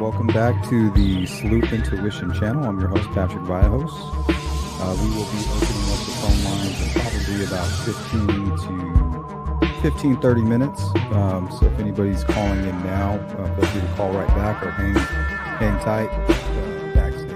Welcome back to the Sleuth Intuition channel. I'm your host, Patrick Mcneil. We will be opening up the phone lines in probably about 15 to 30 minutes. So if anybody's calling in now, feel free to call right back or hang tight backstage.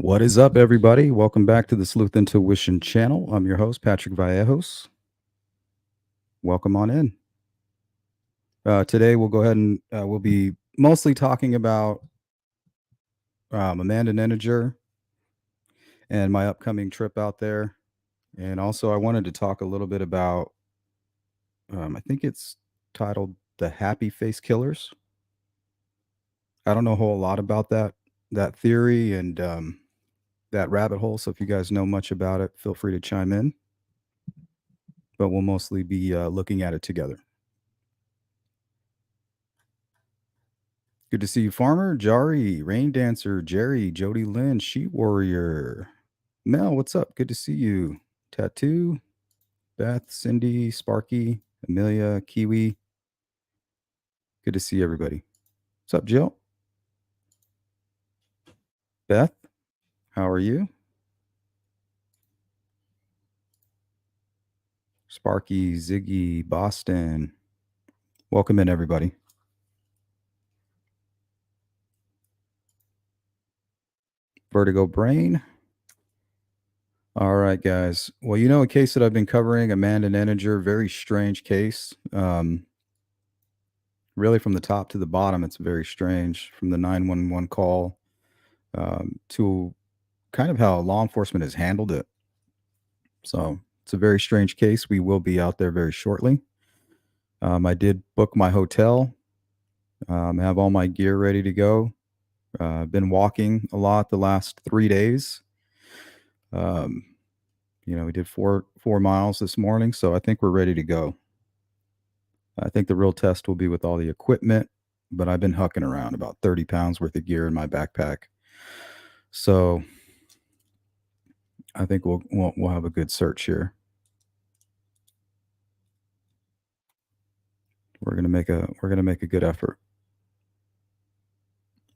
What is up, everybody? Welcome back to the Sleuth Intuition channel. I'm your host, Patrick Mcneil. Welcome on in. Today, we'll go ahead and we'll be mostly talking about Amanda Nenninger and my upcoming trip out there. And also, I wanted to talk a little bit about, I think it's titled The Happy Face Killers. I don't know a whole lot about that theory and that rabbit hole. So if you guys know much about it, feel free to chime in. But we'll mostly be looking at it together. Good to see you, Farmer, Jari, Rain Dancer, Jerry, Jody Lynn, Sheet Warrior. Mel, what's up? Good to see you. Tattoo, Beth, Cindy, Sparky, Amelia, Kiwi. Good to see everybody. What's up, Jill? Beth, how are you? Sparky, Ziggy, Boston. Welcome in, everybody. Vertigo Brain. All right, guys. Well, you know, a case that I've been covering, Amanda Nenninger, very strange case. Really from the top to the bottom, it's very strange, from the 911 call to kind of how law enforcement has handled it. So it's a very strange case. We will be out there very shortly. I did book my hotel, have all my gear ready to go. I've been walking a lot the last 3 days. You know, we did 4 miles this morning, so I think we're ready to go. I think the real test will be with all the equipment, but I've been hucking around about 30 pounds worth of gear in my backpack. So I think we'll have a good search here. We're gonna make a good effort.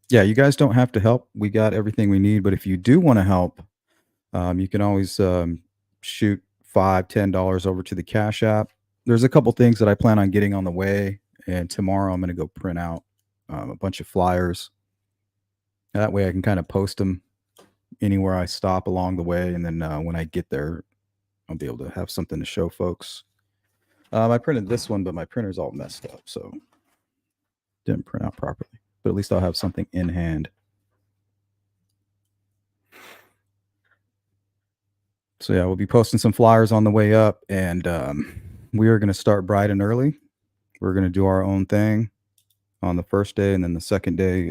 Yeah, you guys don't have to help. We got everything we need, but if you do want to help, you can always shoot $5, $10 over to the Cash App. There's a couple things that I plan on getting on the way, and tomorrow I'm going to go print out a bunch of flyers. That way I can kind of post them anywhere I stop along the way, and then when I get there, I'll be able to have something to show folks. I printed this one, but my printer's all messed up, so didn't print out properly. But at least I'll have something in hand. So yeah, we'll be posting some flyers on the way up, and we are going to start bright and early. We're gonna do our own thing on the first day, and then the second day,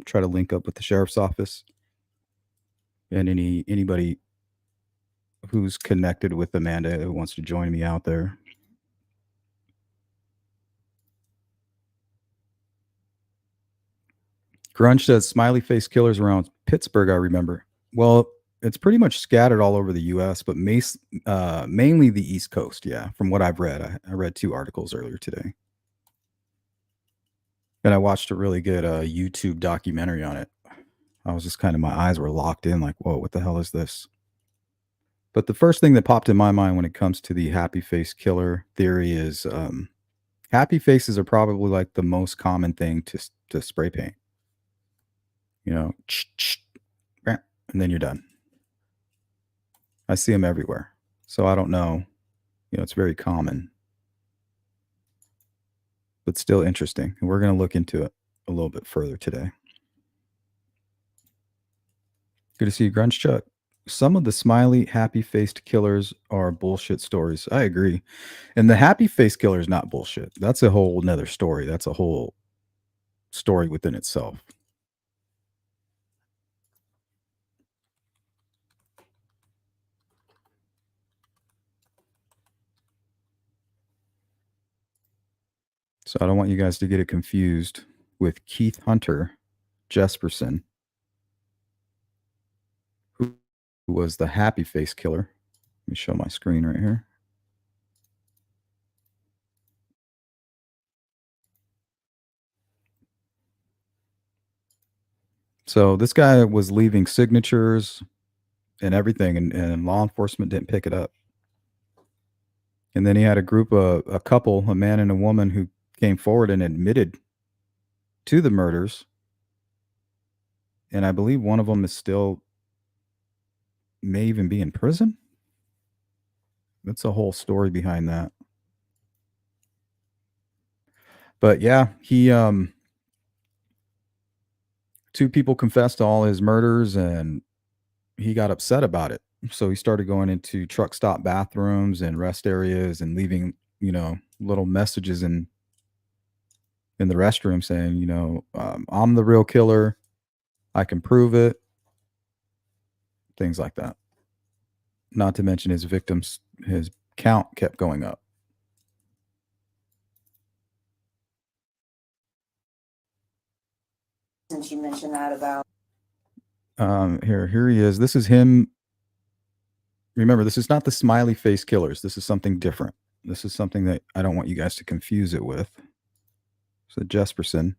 try to link up with the sheriff's office and anybody who's connected with Amanda who wants to join me out there. Grunge says Smiley Face Killers around Pittsburgh, I remember. Well, it's pretty much scattered all over the US, but mainly the East Coast, yeah, from what I've read. I read 2 articles earlier today. And I watched a really good, YouTube documentary on it. I was just kinda my eyes were locked in like, "Whoa, what the hell is this?" But the first thing that popped in my mind when it comes to the happy face killer theory is, happy faces are probably, like, the most common thing to spray paint, you know, and then you're done. I see them everywhere. So I don't know, it's very common, but still interesting, and we're gonna look into it a little bit further today. Good to see you, Grunge Chuck. Some of the smiley, happy-faced killers are bullshit stories. I agree. And the happy face killer is not bullshit. That's a whole 'nother story. That's a whole story within itself. So I don't want you guys to get it confused with Keith Hunter Jesperson, who was the happy face killer. Let me show my screen right here. So this guy was leaving signatures and everything, and law enforcement didn't pick it up. And then he had a couple, a man and a woman, who came forward and admitted to the murders. And I believe one of them is still may even be in prison. That's a whole story behind that. But yeah, he 2 people confessed to all his murders, and he got upset about it. So he started going into truck stop bathrooms and rest areas and leaving, little messages in the restroom saying, "I'm the real killer. I can prove it." Things like that. Not to mention his count kept going up. Since you mentioned that about Here he is. This is him. Remember, this is not the smiley face killers. This is something different. This is something that I don't want you guys to confuse it with. So Jesperson.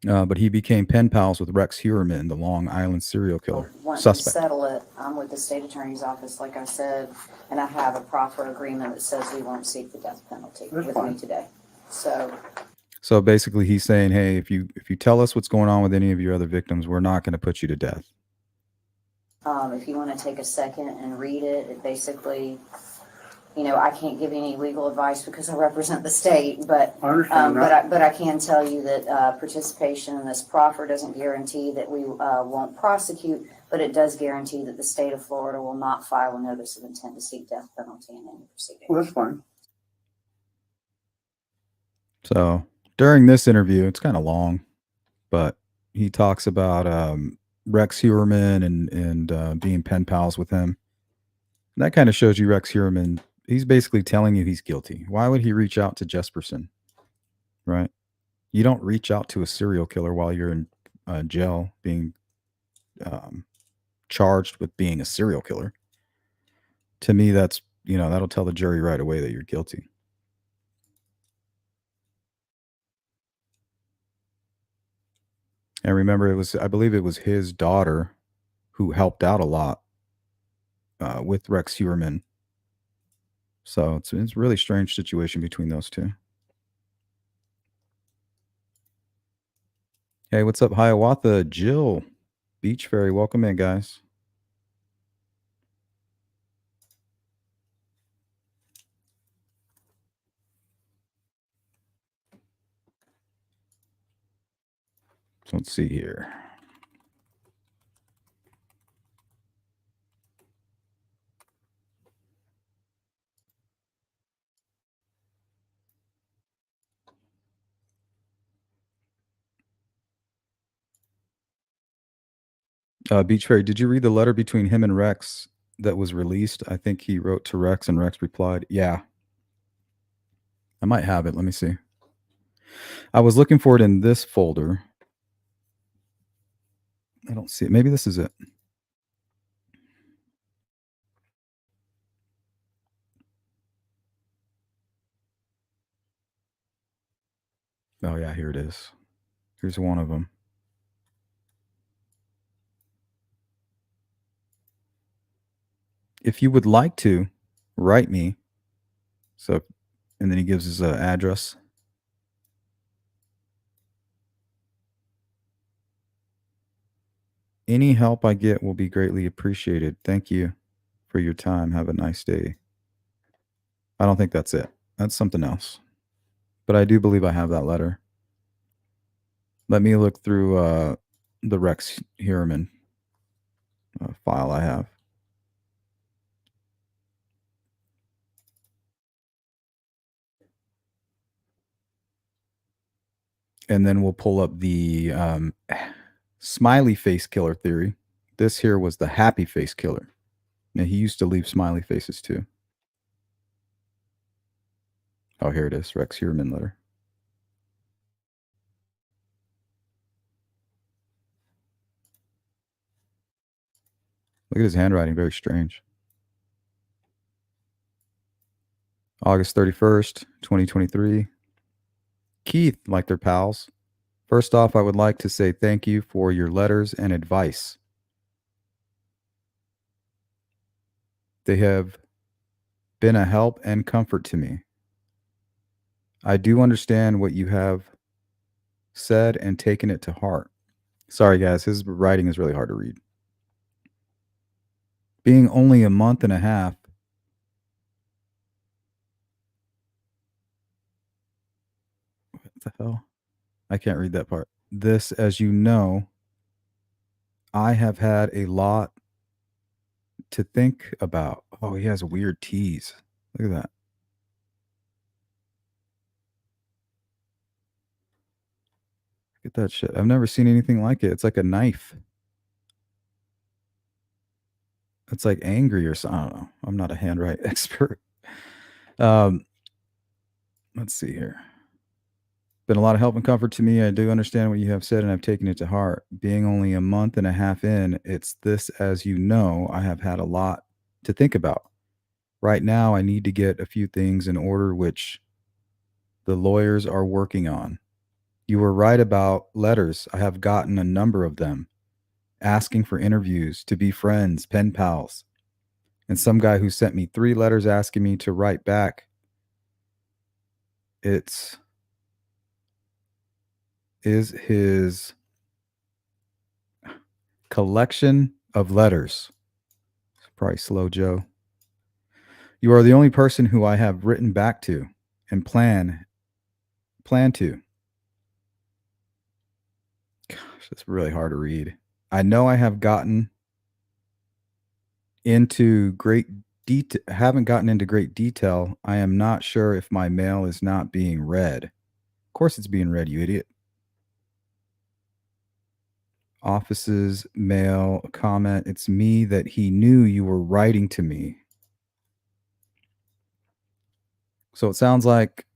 But he became pen pals with Rex Heuermann, the Long Island serial killer wanting to suspect. settle it, I'm with the state attorney's office, like I said, and I have a proffer agreement that says we won't seek the death penalty with me today. So basically, he's saying, "Hey, if you tell us what's going on with any of your other victims, we're not going to put you to death." If you want to take a second and read it, it basically, I can't give any legal advice because I represent the state, but I can tell you that participation in this proffer doesn't guarantee that we won't prosecute, but it does guarantee that the state of Florida will not file a notice of intent to seek death penalty in any proceeding. Well, that's fine. So during this interview, it's kind of long, but he talks about Rex Heuermann and being pen pals with him. And that kind of shows you Rex Heuermann. He's basically telling you he's guilty. Why would he reach out to Jesperson? Right? You don't reach out to a serial killer while you're in jail being charged with being a serial killer. To me, that's, that'll tell the jury right away that you're guilty. And remember, I believe it was his daughter who helped out a lot with Rex Heuermann. So it's a really strange situation between those two. Hey, what's up, Hiawatha? Jill, Beach Fairy, welcome in, guys. So let's see here. Beach Fairy, did you read the letter between him and Rex that was released? I think he wrote to Rex and Rex replied, yeah. I might have it. Let me see. I was looking for it in this folder. I don't see it. Maybe this is it. Oh, yeah, here it is. Here's one of them. If you would like to write me, so, and then he gives his address. Any help I get will be greatly appreciated. Thank you for your time. Have a nice day. I don't think that's it. That's something else. But I do believe I have that letter. Let me look through the Rex Heuermann file I have. And then we'll pull up the Smiley Face Killer theory. This here was the Happy Face Killer. Now, he used to leave smiley faces too. Oh, here it is. Rex Heuermann letter. Look at his handwriting. Very strange. August 31st, 2023. Keith, like their pals. First off, I would like to say thank you for your letters and advice. They have been a help and comfort to me. I do understand what you have said and taken it to heart. Sorry, guys, his writing is really hard to read. Being only a month and a half, what the hell? I can't read that part. This, as you know, I have had a lot to think about. Oh, he has a weird tease. Look at that. Look at that shit. I've never seen anything like it. It's like a knife. It's like angry or something. I don't know. I'm not a handwrite expert. Let's see here. Been a lot of help and comfort to me. I do understand what you have said and I've taken it to heart. Being only a month and a half in, it's this, as you know, I have had a lot to think about. Right now, I need to get a few things in order, which the lawyers are working on. You were right about letters. I have gotten a number of them asking for interviews, to be friends, pen pals. And some guy who sent me 3 letters asking me to write back. Is his collection of letters. Probably Slow Joe. You are the only person who I have written back to and plan to. Gosh, that's really hard to read. I know I have gotten into great detail. Haven't gotten into great detail. I am not sure if my mail is not being read. Of course, it's being read, you idiot. Offices, mail, a comment. It's me that he knew you were writing to me. So it sounds like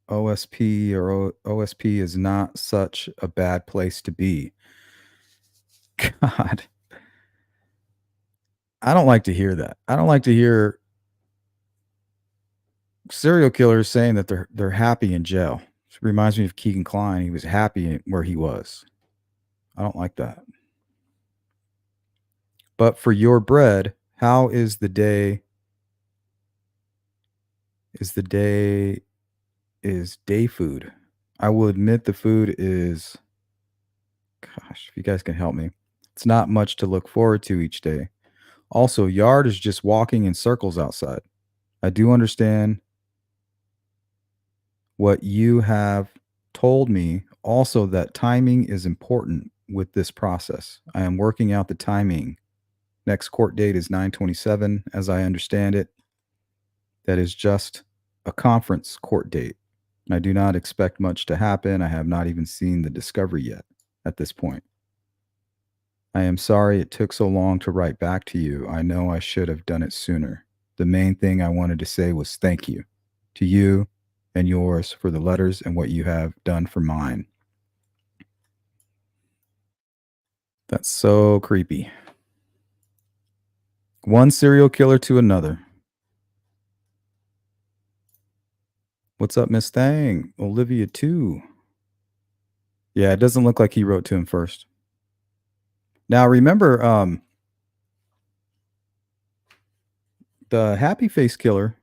OSP or OSP is not such a bad place to be. God. I don't like to hear that. I don't like to hear serial killers saying that they're happy in jail. It reminds me of Keegan Kline. He was happy where he was. I don't like that. But for your bread, how is the day? Is day food? I will admit the food is, gosh, if you guys can help me, it's not much to look forward to each day. Also, Yard is just walking in circles outside. I do understand what you have told me, also that timing is important with this process. I am working out the timing. Next court date is 9/27, as I understand it. That is just a conference court date. I do not expect much to happen. I have not even seen the discovery yet. at this point. I am sorry it took so long to write back to you. I know I should have done it sooner. The main thing I wanted to say was thank you to you and yours for the letters and what you have done for mine. That's so creepy. One serial killer to another. What's up, Miss Thang? Olivia, too. Yeah, it doesn't look like he wrote to him first. Now, remember, the Happy Face Killer,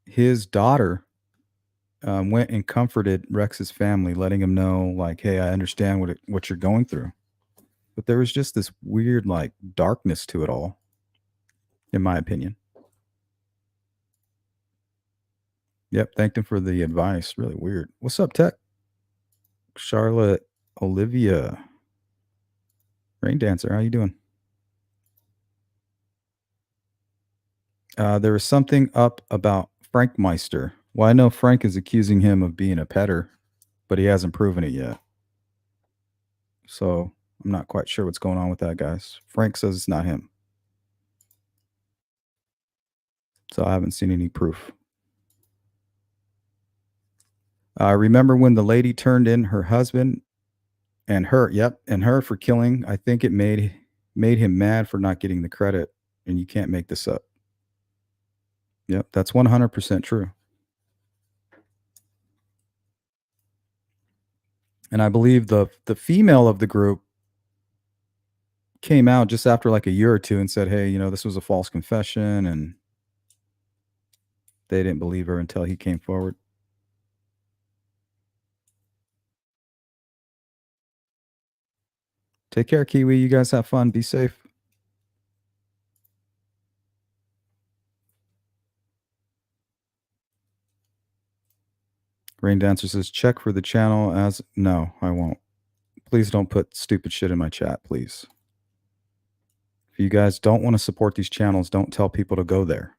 his daughter went and comforted Rex's family, letting him know, like, hey, I understand what you're going through. But there was just this weird, like, darkness to it all, in my opinion. Yep, thanked him for the advice. Really weird. What's up, Tech? Charlotte, Olivia, Rain Dancer, how you doing? There was something up about Frank Meister. Well, I know Frank is accusing him of being a petter, but he hasn't proven it yet. So I'm not quite sure what's going on with that, guys. Frank says it's not him. So I haven't seen any proof. Remember when the lady turned in her husband and her, yep, and her for killing? I think it made him mad for not getting the credit, and you can't make this up. Yep, that's 100% true. And I believe the female of the group came out just after like a year or two and said, "Hey, this was a false confession," and they didn't believe her until he came forward. Take care, Kiwi. You guys have fun. Be safe. Rain Dancer says, check for the channel as. No, I won't. Please don't put stupid shit in my chat, please. If you guys don't want to support these channels, don't tell people to go there.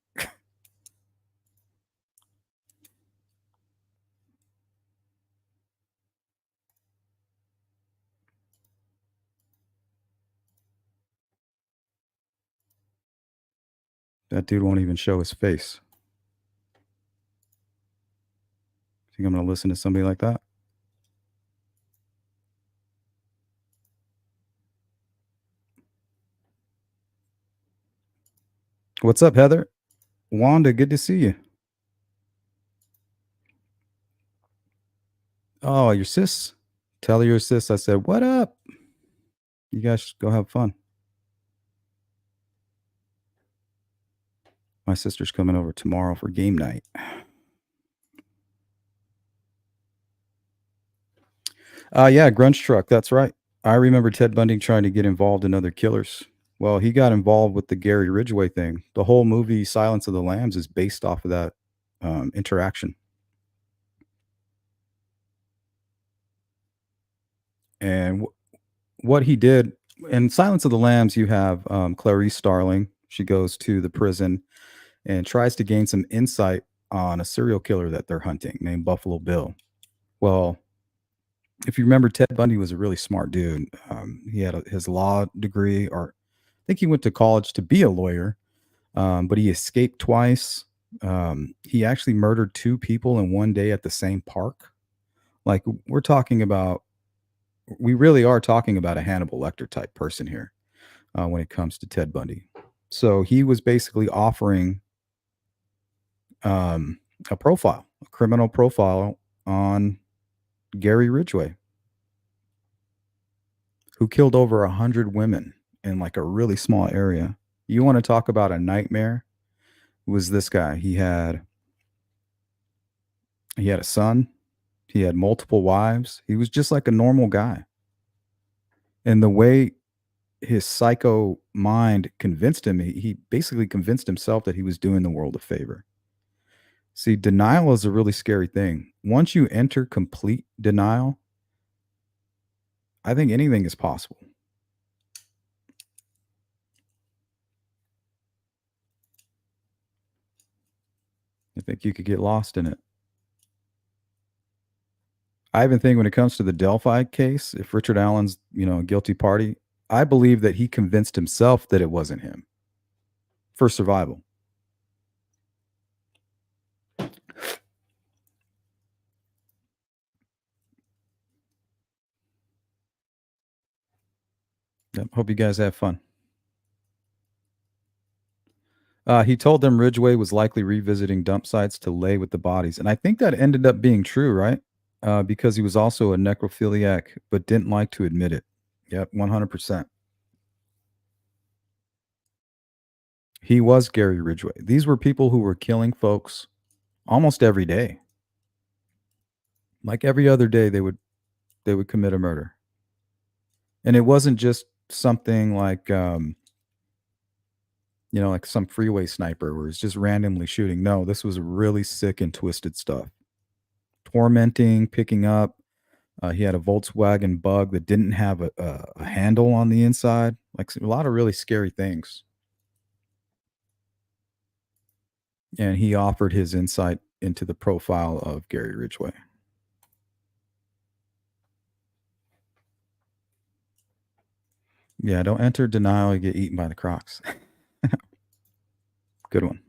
That dude won't even show his face. Think I'm going to listen to somebody like that? What's up, Heather? Wanda, good to see you. Oh, your sis? Tell your sis I said, what up? You guys go have fun. My sister's coming over tomorrow for game night. Yeah, Grunge Truck. That's right. I remember Ted Bundy trying to get involved in other killers. Well, he got involved with the Gary Ridgway thing. The whole movie Silence of the Lambs is based off of that interaction. And what he did in Silence of the Lambs, you have Clarice Starling. She goes to the prison and tries to gain some insight on a serial killer that they're hunting named Buffalo Bill. Well, if you remember, Ted Bundy was a really smart dude. He had his law degree, or I think he went to college to be a lawyer, but he escaped twice. He actually murdered 2 people in one day at the same park. Like we really are talking about a Hannibal Lecter type person here when it comes to Ted Bundy. So he was basically offering a criminal profile on Gary Ridgway, who killed over 100 women in like a really small area. You want to talk about a nightmare? Was this guy? He had a son. He had multiple wives. He was just like a normal guy. And the way his psycho mind convinced him, he basically convinced himself that he was doing the world a favor. See, denial is a really scary thing. Once you enter complete denial, I think anything is possible. I think you could get lost in it. I even think when it comes to the Delphi case, if Richard Allen's, a guilty party, I believe that he convinced himself that it wasn't him for survival. Yep. Hope you guys have fun. He told them Ridgeway was likely revisiting dump sites to lay with the bodies. And I think that ended up being true, right? Because he was also a necrophiliac, but didn't like to admit it. Yep, 100%. He was Gary Ridgway. These were people who were killing folks almost every day. Like every other day they would commit a murder. And it wasn't just something like like some freeway sniper where it's just randomly shooting. No, this was really sick and twisted stuff. Tormenting, picking up. He had a Volkswagen Bug that didn't have a handle on the inside. Like a lot of really scary things. And he offered his insight into the profile of Gary Ridgway. Yeah, don't enter denial, you get eaten by the Crocs. Good one.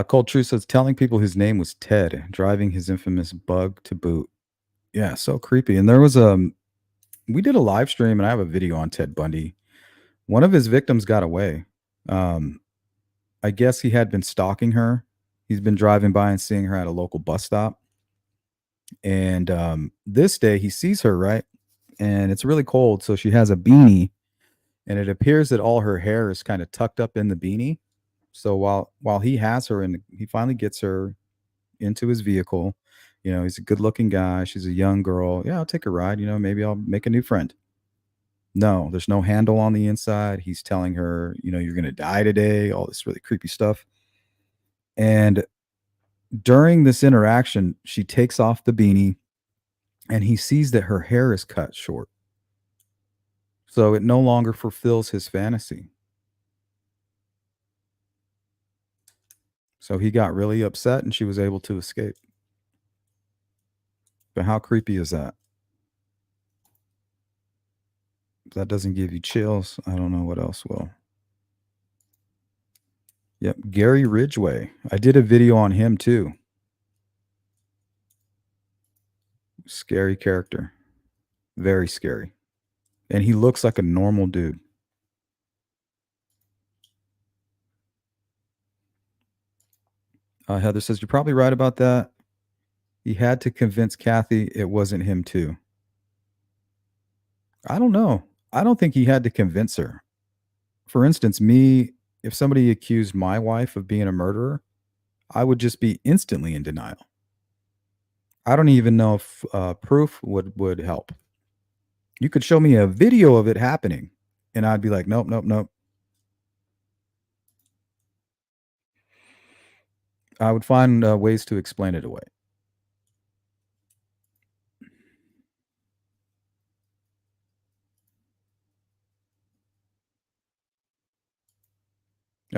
Cold Truth says telling people his name was Ted, driving his infamous Bug to boot. Yeah, so creepy. And there was we did a live stream and I have a video on Ted Bundy. One of his victims got away. I guess he had been stalking her. He's been driving by and seeing her at a local bus stop. And this day he sees her, right? And it's really cold. So she has a beanie. And it appears that all her hair is kind of tucked up in the beanie. So while he has her and he finally gets her into his vehicle, he's a good looking guy. She's a young girl. Yeah, I'll take a ride. Maybe I'll make a new friend. No, there's no handle on the inside. He's telling her, you're going to die today, all this really creepy stuff. And during this interaction, she takes off the beanie and he sees that her hair is cut short. So it no longer fulfills his fantasy. So he got really upset and she was able to escape. But how creepy is that? If that doesn't give you chills, I don't know what else will. Yep, Gary Ridgway. I did a video on him too. Scary character. Very scary. And he looks like a normal dude. Heather says, you're probably right about that. He had to convince Kathy it wasn't him too. I don't know. I don't think he had to convince her. For instance, me, if somebody accused my wife of being a murderer, I would just be instantly in denial. I don't even know if proof would help. You could show me a video of it happening, and I'd be like, nope, nope, nope. I would find ways to explain it away.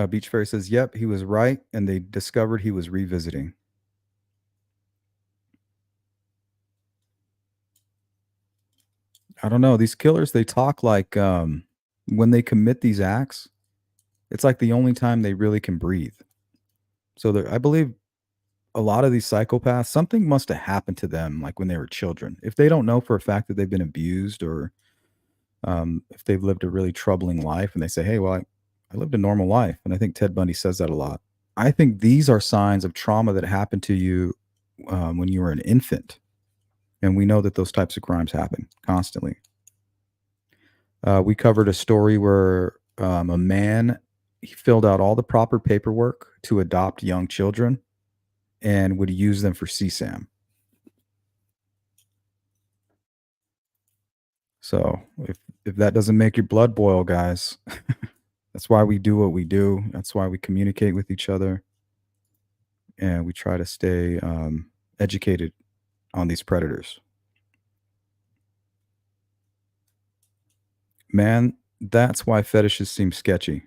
Beach Fairy says, yep, he was right, and they discovered he was revisiting. I don't know. These killers, they talk like when they commit these acts, it's like the only time they really can breathe. So I believe a lot of these psychopaths, something must have happened to them like when they were children. If they don't know for a fact that they've been abused or if they've lived a really troubling life and they say, hey, well, I lived a normal life. And I think Ted Bundy says that a lot. I think these are signs of trauma that happened to you when you were an infant. And we know that those types of crimes happen constantly. We covered a story where a man, he filled out all the proper paperwork to adopt young children and would use them for CSAM. So if that doesn't make your blood boil, guys, that's why we do what we do. That's why we communicate with each other. And we try to stay educated on these predators. Man, that's why fetishes seem sketchy.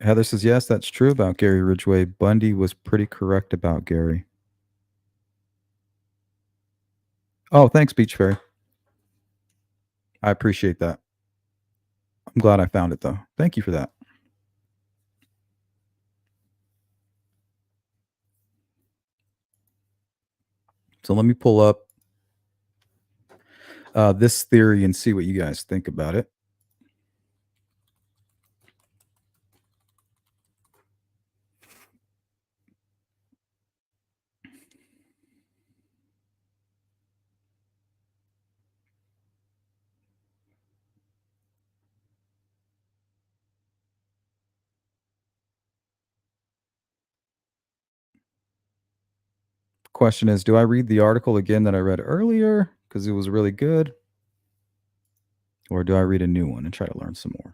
Heather says, yes, that's true about Gary Ridgway. Bundy was pretty correct about Gary. Oh, thanks, Beach Fairy. I appreciate that. I'm glad I found it, though. Thank you for that. So let me pull up this theory and see what you guys think about it. Question is, do I read the article again that I read earlier because it was really good? Or do I read a new one and try to learn some more?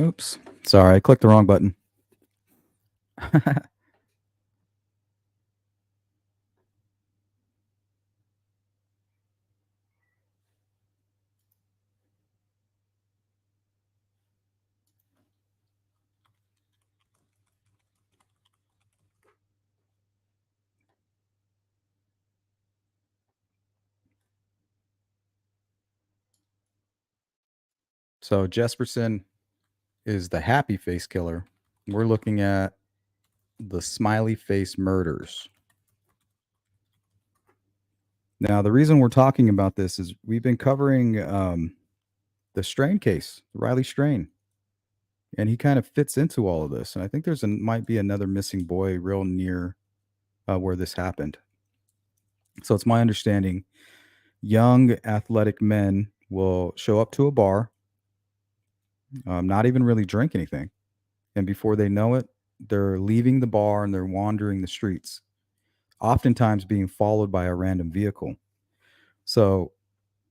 Oops. Sorry, I clicked the wrong button. So Jesperson is the happy face killer. We're looking at the smiley face murders. Now, the reason we're talking about this is we've been covering the Strain case, Riley Strain, and he kind of fits into all of this. And I think might be another missing boy real near where this happened. So it's my understanding young athletic men will show up to a bar, not even really drink anything. And before they know it, they're leaving the bar and they're wandering the streets, oftentimes being followed by a random vehicle. So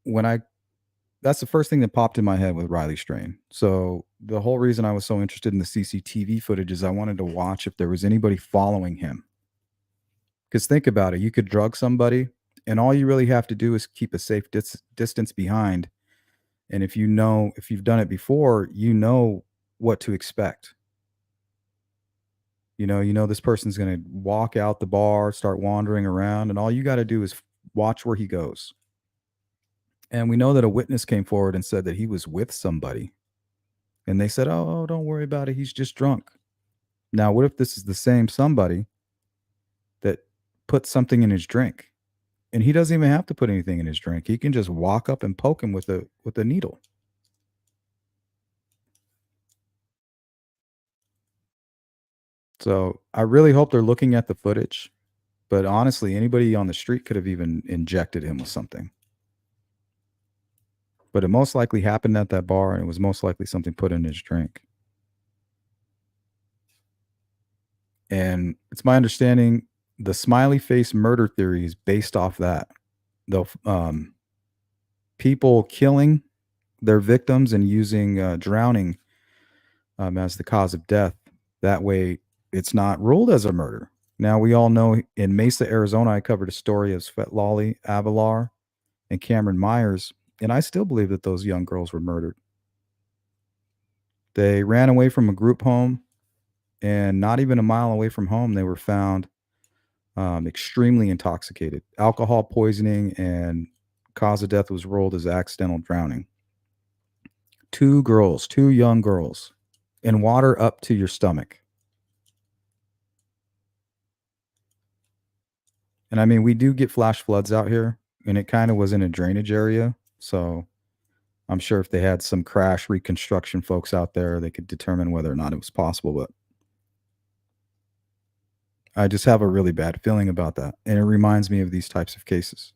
that's the first thing that popped in my head with Riley Strain. So the whole reason I was so interested in the CCTV footage is I wanted to watch if there was anybody following him. Because think about it, you could drug somebody, and all you really have to do is keep a safe distance behind. And if you've done it before, you know what to expect. You know this person's going to walk out the bar, start wandering around, and all you got to do is watch where he goes. And we know that a witness came forward and said that he was with somebody. And they said, "Oh, don't worry about it. He's just drunk." Now, what if this is the same somebody that put something in his drink? And he doesn't even have to put anything in his drink. He can just walk up and poke him with a needle. So I really hope they're looking at the footage. But honestly, anybody on the street could have even injected him with something. But it most likely happened at that bar, and it was most likely something put in his drink. And it's my understanding the smiley face murder theory is based off that. The people killing their victims and using drowning as the cause of death. That way, it's not ruled as a murder. Now, we all know in Mesa, Arizona, I covered a story of Svetlali Avalar and Cameron Myers, and I still believe that those young girls were murdered. They ran away from a group home, and not even a mile away from home, they were found extremely intoxicated. Alcohol poisoning, and cause of death was ruled as accidental drowning. Two young girls, in water up to your stomach. And I mean, we do get flash floods out here, and it kind of was in a drainage area. So I'm sure if they had some crash reconstruction folks out there, they could determine whether or not it was possible. But I just have a really bad feeling about that. And it reminds me of these types of cases.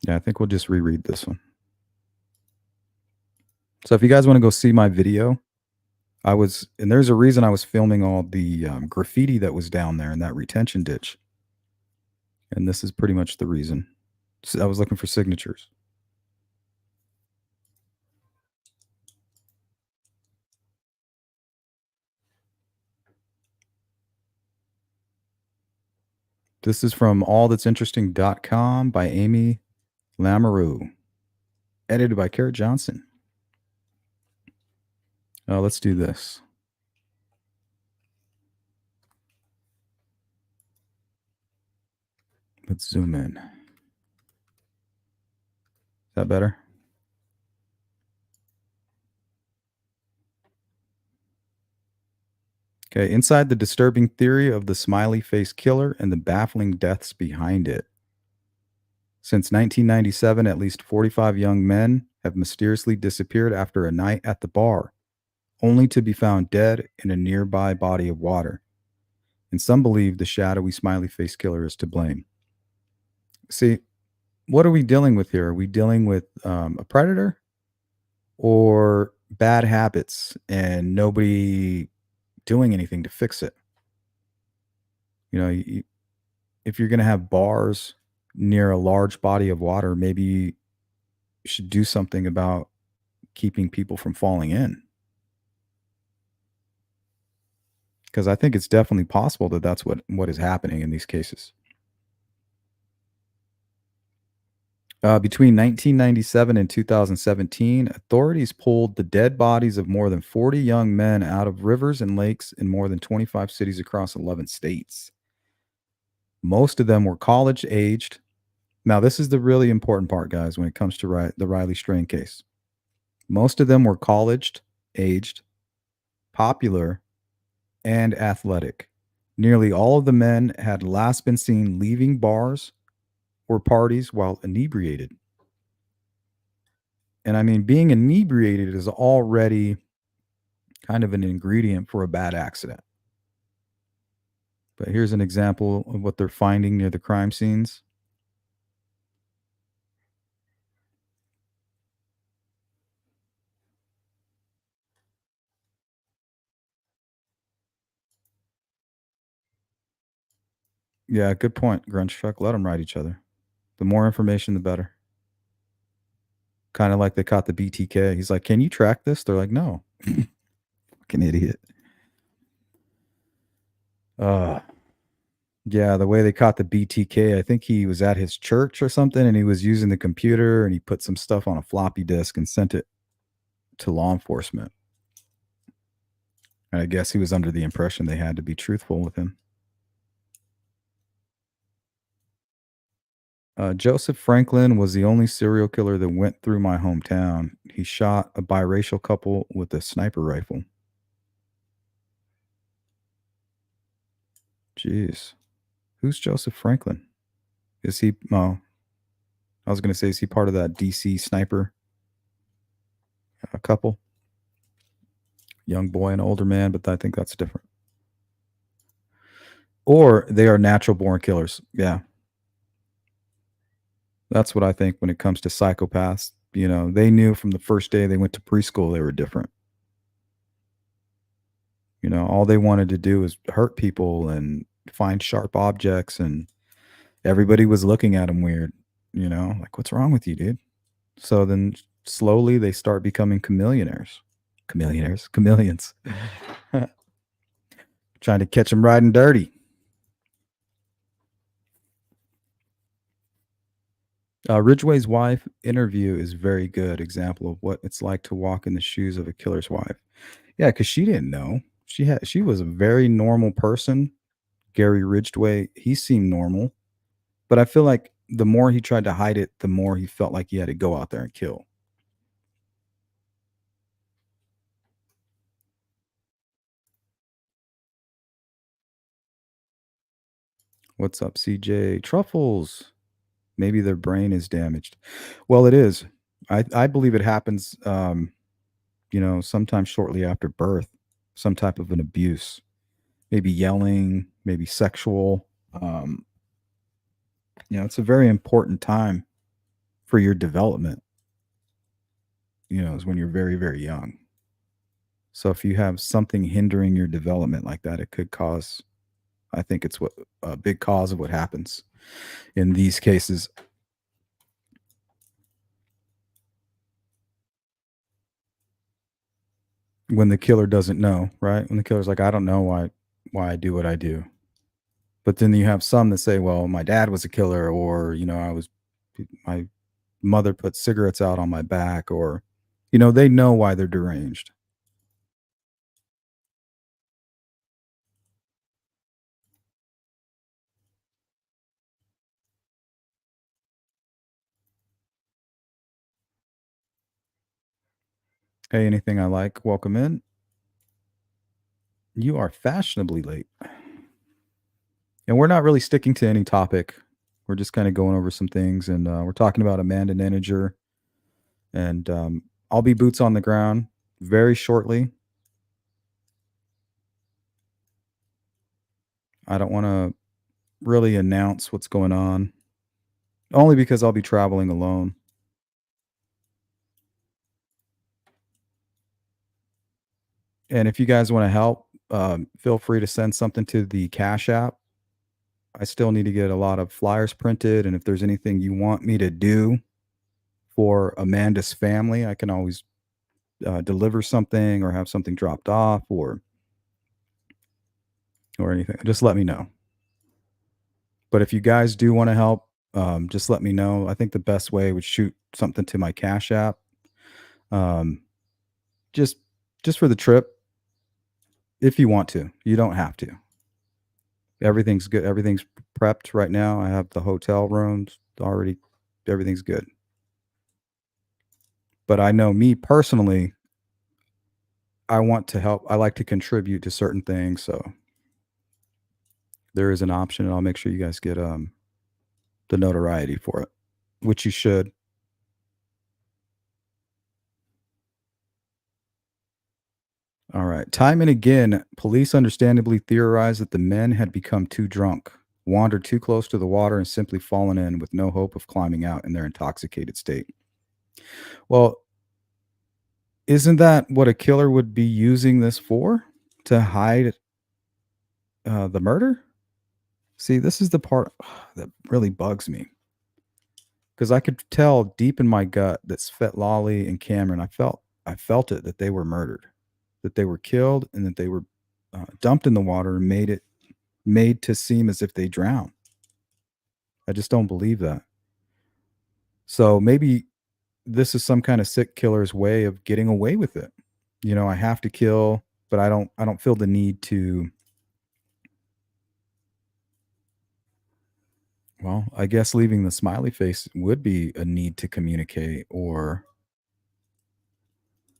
Yeah, I think we'll just reread this one. So if you guys want to go see my video, and there's a reason I was filming all the graffiti that was down there in that retention ditch. And this is pretty much the reason. So I was looking for signatures. This is from allthat'sinteresting.com by Amy Lamoureux. Edited by Kara Johnson. Let's do this. Let's zoom in. Is that better? Okay, inside the disturbing theory of the Smiley Face Killer and the baffling deaths behind it. Since 1997, at least 45 young men have mysteriously disappeared after a night at the bar, only to be found dead in a nearby body of water. And some believe the shadowy Smiley Face Killer is to blame. See, what are we dealing with here? Are we dealing with a predator or bad habits and nobody doing anything to fix it? You know, if you're going to have bars near a large body of water, maybe you should do something about keeping people from falling in. Because I think it's definitely possible that that's what is happening in these cases. Between 1997 and 2017, authorities pulled the dead bodies of more than 40 young men out of rivers and lakes in more than 25 cities across 11 states. Most of them were college-aged. Now, this is the really important part, guys, when it comes to the Riley Strain case. Most of them were college-aged, popular, and athletic. Nearly all of the men had last been seen leaving bars or parties while inebriated. And I mean, being inebriated is already kind of an ingredient for a bad accident. But here's an example of what they're finding near the crime scenes. Yeah, good point, Grunge Truck. Let them ride each other. The more information, the better. Kind of like they caught the BTK. He's like, "Can you track this?" They're like, "No." Fucking idiot. Yeah, the way they caught the BTK, I think he was at his church or something, and he was using the computer, and he put some stuff on a floppy disk and sent it to law enforcement. And I guess he was under the impression they had to be truthful with him. Joseph Franklin was the only serial killer that went through my hometown. He shot a biracial couple with a sniper rifle. Jeez. Who's Joseph Franklin? Is he, oh, I was going to say, is he part of that DC sniper couple? Young boy and older man, but I think that's different. Or they are natural born killers. Yeah. That's what I think when it comes to psychopaths. You know, they knew from the first day they went to preschool they were different. You know, all they wanted to do was hurt people and find sharp objects, and everybody was looking at them weird. You know, like, what's wrong with you, dude? So then slowly they start becoming chameleons. Trying to catch them riding dirty. Ridgeway's wife interview is very good example of what it's like to walk in the shoes of a killer's wife. Yeah, because she didn't know. She was a very normal person. Gary Ridgway, he seemed normal, but I feel like the more he tried to hide it, the more he felt like he had to go out there and kill. What's up, CJ? Truffles. Maybe their brain is damaged. Well, it is. I believe it happens, you know, sometimes shortly after birth, some type of an abuse, maybe yelling, maybe sexual. You know, it's a very important time for your development, is when you're very, very young. So if you have something hindering your development like that, it could cause, I think it's what a big cause of what happens in these cases. When the killer doesn't know, right? When the killer's like, I don't know why I do what I do. But then you have some that say, well, my dad was a killer, or, my mother put cigarettes out on my back, or, they know why they're deranged. Hey, anything I like, welcome in. You are fashionably late. And we're not really sticking to any topic. We're just kind of going over some things, and we're talking about Amanda Neninger. And I'll be boots on the ground very shortly. I don't want to really announce what's going on, only because I'll be traveling alone. And if you guys want to help, feel free to send something to the Cash App. I still need to get a lot of flyers printed, and if there's anything you want me to do for Amanda's family, I can always deliver something or have something dropped off, or anything. Just let me know. But if you guys do want to help, just let me know. I think the best way would shoot something to my Cash App. Um, just just for the trip, if you want to. You don't have to. Everything's good. Everything's prepped right now. I have the hotel rooms already. Everything's good. But I know me personally, I want to help. I like to contribute to certain things, so there is an option, and I'll make sure you guys get the notoriety for it, which you should. All right. Time and again, police understandably theorized that the men had become too drunk, wandered too close to the water, and simply fallen in with no hope of climbing out in their intoxicated state. Well, isn't that what a killer would be using this for? To hide the murder? See, this is the part that really bugs me. Because I could tell deep in my gut that Svetlali and Cameron, I felt it, that they were murdered, that they were killed, and that they were dumped in the water and made to seem as if they drowned. I just don't believe that. So maybe this is some kind of sick killer's way of getting away with it. I have to kill, but I don't feel the need to. Well, I guess leaving the smiley face would be a need to communicate, or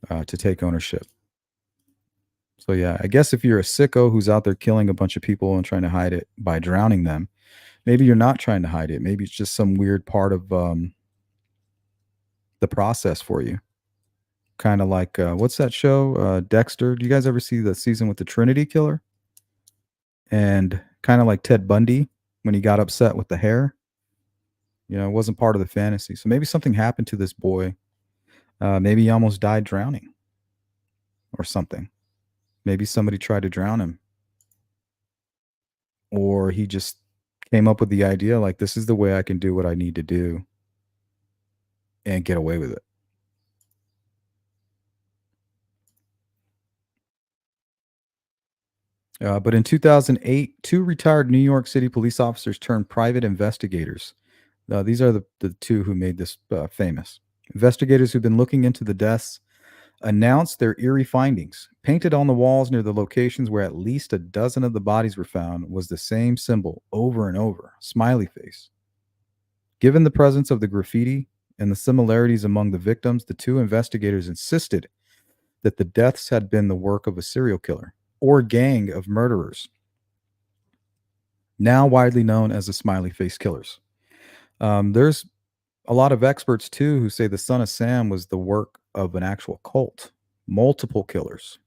to take ownership. So yeah, I guess if you're a sicko who's out there killing a bunch of people and trying to hide it by drowning them, maybe you're not trying to hide it. Maybe it's just some weird part of the process for you. Kind of like what's that show, Dexter? Do you guys ever see the season with the Trinity Killer? And kind of like Ted Bundy when he got upset with the hair. It wasn't part of the fantasy. So maybe something happened to this boy. Maybe he almost died drowning or something. Maybe somebody tried to drown him, or he just came up with the idea like, this is the way I can do what I need to do and get away with it. But in 2008, two retired New York City police officers turned private investigators. These are the two who made this famous. Investigators who've been looking into the deaths announced their eerie findings. Painted on the walls near the locations where at least a dozen of the bodies were found was the same symbol over and over: smiley face. Given the presence of the graffiti and the similarities among the victims, the two investigators insisted that the deaths had been the work of a serial killer or gang of murderers, now widely known as the Smiley Face Killers. There's a lot of experts too who say the Son of Sam was the work of an actual cult, multiple killers.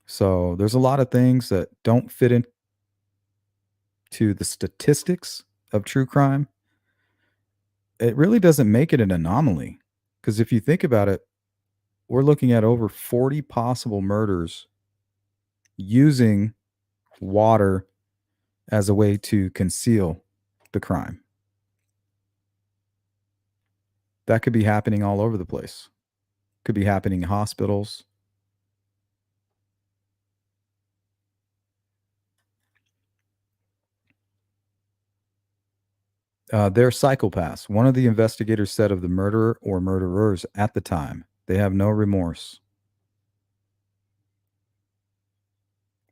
So there's a lot of things that don't fit into the statistics of true crime, it really doesn't make it an anomaly. Because if you think about it, we're looking at over 40 possible murders using water as a way to conceal the crime. That could be happening all over the place. Could be happening in hospitals. They're psychopaths. One of the investigators said of the murderer or murderers at the time, they have no remorse.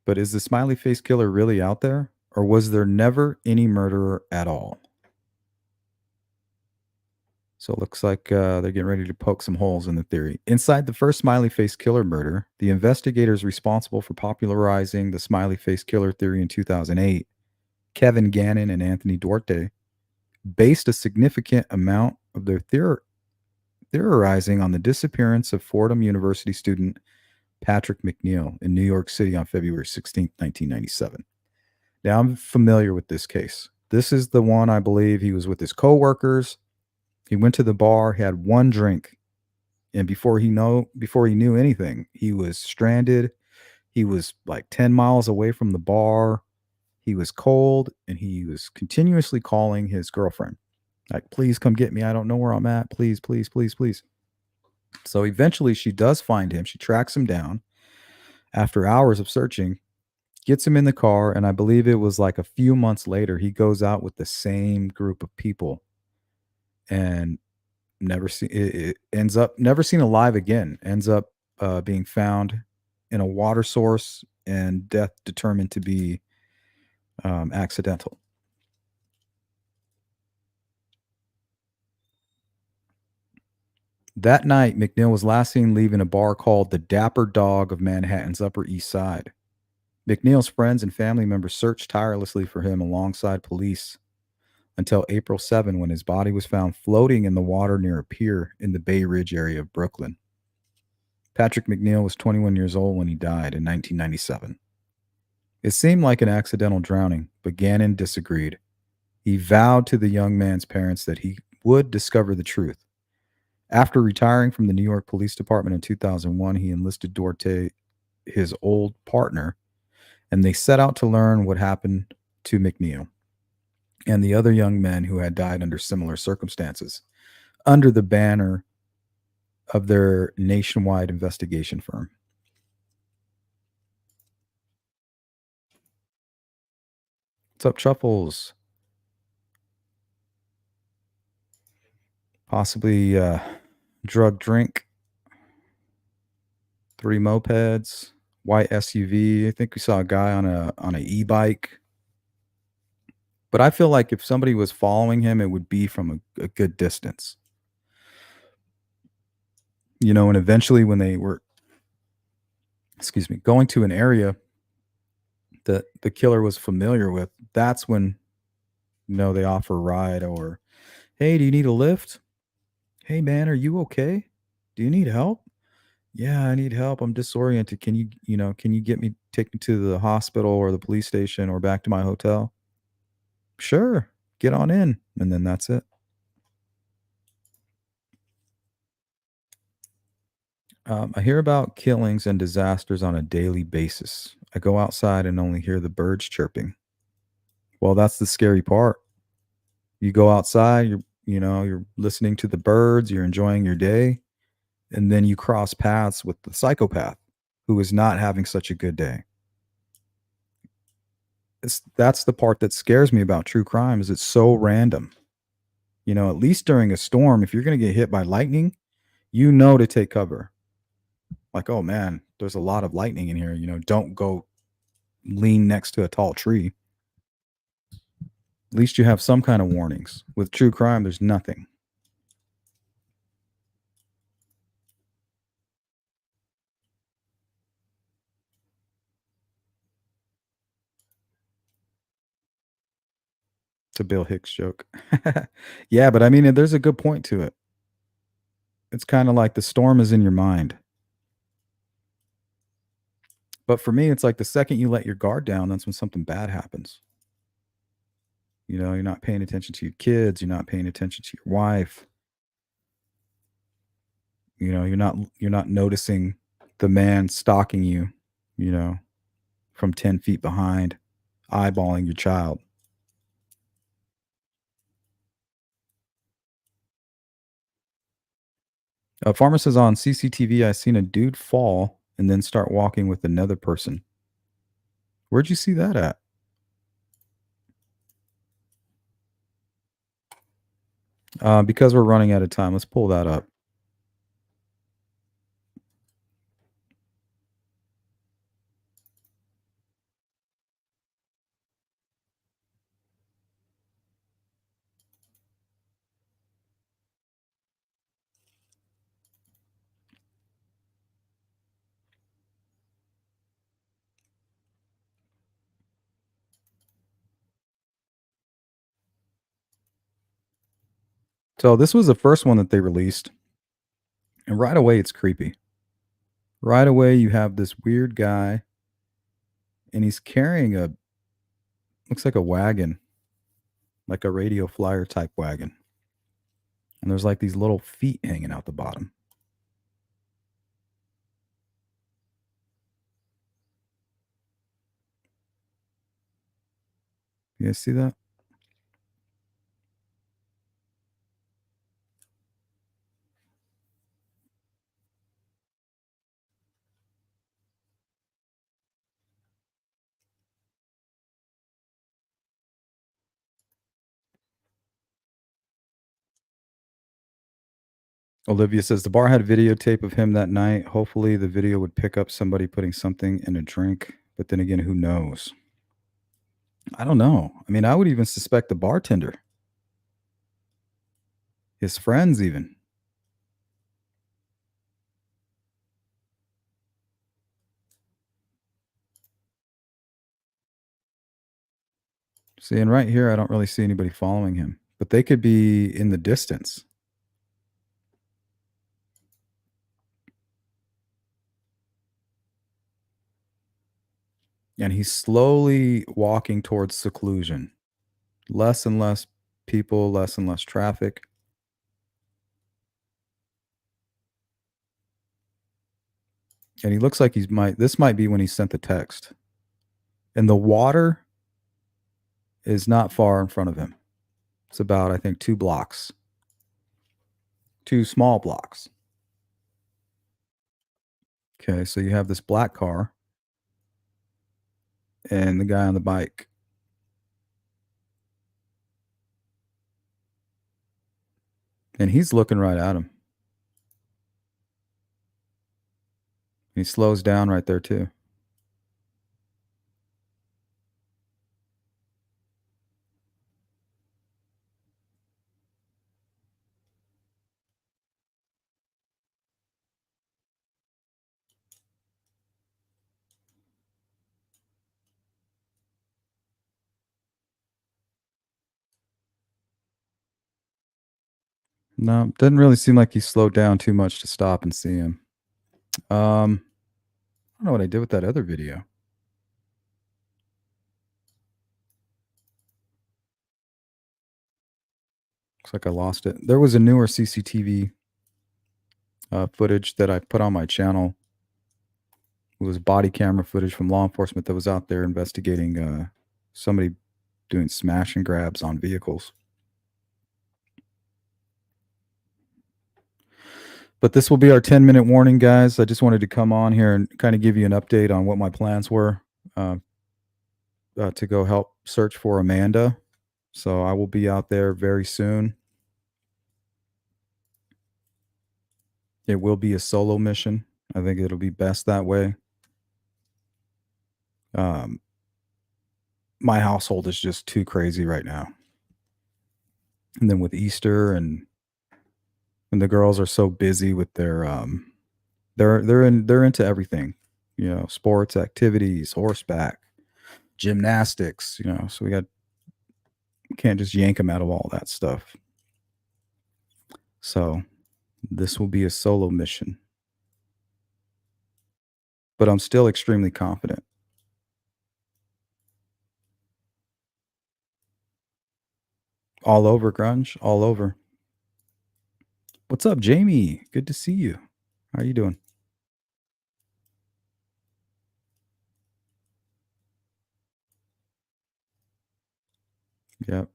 But is the Smiley Face Killer really out there? Or was there never any murderer at all? So it looks like they're getting ready to poke some holes in the theory. Inside the first Smiley Face Killer murder, the investigators responsible for popularizing the Smiley Face Killer theory in 2008, Kevin Gannon and Anthony Duarte, based a significant amount of their theorizing on the disappearance of Fordham University student Patrick Mcneil in New York City on February 16th, 1997. Now, I'm familiar with this case. This is the one I believe he was with his coworkers. He went to the bar, he had one drink, and before he knew anything, he was stranded. He was like 10 miles away from the bar. He was cold, and he was continuously calling his girlfriend, like, please come get me. I don't know where I'm at. Please, please, please, please. So eventually she does find him. She tracks him down after hours of searching, gets him in the car, and I believe it was like a few months later, he goes out with the same group of people and it ends up never seen alive again. Ends up being found in a water source and death determined to be accidental. That night, McNeil was last seen leaving a bar called the Dapper Dog of Manhattan's Upper East Side. McNeil's friends and family members searched tirelessly for him alongside police until April 7 when his body was found floating in the water near a pier in the Bay Ridge area of Brooklyn. Patrick Mcneil was 21 years old when he died in 1997. It seemed like an accidental drowning, but Gannon disagreed. He vowed to the young man's parents that he would discover the truth. After retiring from the New York Police Department in 2001, he enlisted Duarte, his old partner, and they set out to learn what happened to McNeil and the other young men who had died under similar circumstances, under the banner of their nationwide investigation firm. What's up, Truffles? Possibly drug drink, 3 mopeds, white SUV. I think we saw a guy on a e-bike. But I feel like if somebody was following him, it would be from a good distance. And eventually when they were, going to an area that the killer was familiar with, that's when, they offer a ride or, hey, do you need a lift? Hey, man, are you okay? Do you need help? Yeah, I need help. I'm disoriented. Can you take me to the hospital or the police station or back to my hotel? Sure. Get on in. And then that's it. I hear about killings and disasters on a daily basis. I go outside and only hear the birds chirping. Well, that's the scary part. You go outside, you're listening to the birds, you're enjoying your day, and then you cross paths with the psychopath who is not having such a good day. That's the part that scares me about true crime is it's so random. At least during a storm, if you're going to get hit by lightning, to take cover. Like, oh man, there's a lot of lightning in here. Don't go lean next to a tall tree. At least you have some kind of warnings. With true crime, there's nothing. It's a Bill Hicks joke. Yeah, but I mean, there's a good point to it. It's kind of like the storm is in your mind. But for me, it's like the second you let your guard down, that's when something bad happens. You know, you're not paying attention to your kids. You're not paying attention to your wife. You know, you're not noticing the man stalking you, you know, from 10 feet behind, eyeballing your child. A farmer says on CCTV, I seen a dude fall and then start walking with another person. Where'd you see that at? Because we're running out of time, let's pull that up. So this was the first one that they released, and right away it's creepy. Right away you have this weird guy, and he's carrying a looks like a wagon, like a radio flyer type wagon, and there's like these little feet hanging out the bottom. You guys see that? Olivia says the bar had a videotape of him that night. Hopefully, the video would pick up somebody putting something in a drink. But then again, who knows? I don't know. I mean, I would even suspect the bartender, his friends, even. See, and right here, I don't really see anybody following him, but they could be in the distance. And he's slowly walking towards seclusion. Less and less people, less and less traffic. And he looks like this might be when he sent the text. And the water is not far in front of him. It's about, I think, 2 blocks. 2 small blocks. Okay, so you have this black car and the guy on the bike. And he's looking right at him. He slows down right there too. No, doesn't really seem like he slowed down too much to stop and see him. I don't know what I did with that other video. Looks like I lost it. There was a newer CCTV footage that I put on my channel. It was body camera footage from law enforcement that was out there investigating somebody doing smash and grabs on vehicles. But this will be our 10-minute warning, guys. I just wanted to come on here and kind of give you an update on what my plans were to go help search for Amanda. So I will be out there very soon. It will be a solo mission. I think it'll be best that way. My household is just too crazy right now. And then with Easter and the girls are so busy with their they're into everything, you know, sports, activities, horseback, gymnastics, you know, so we can't just yank them out of all that stuff. So this will be a solo mission. But I'm still extremely confident. All over, grunge. All over. What's up, Jamie? Good to see you. How are you doing? Yep.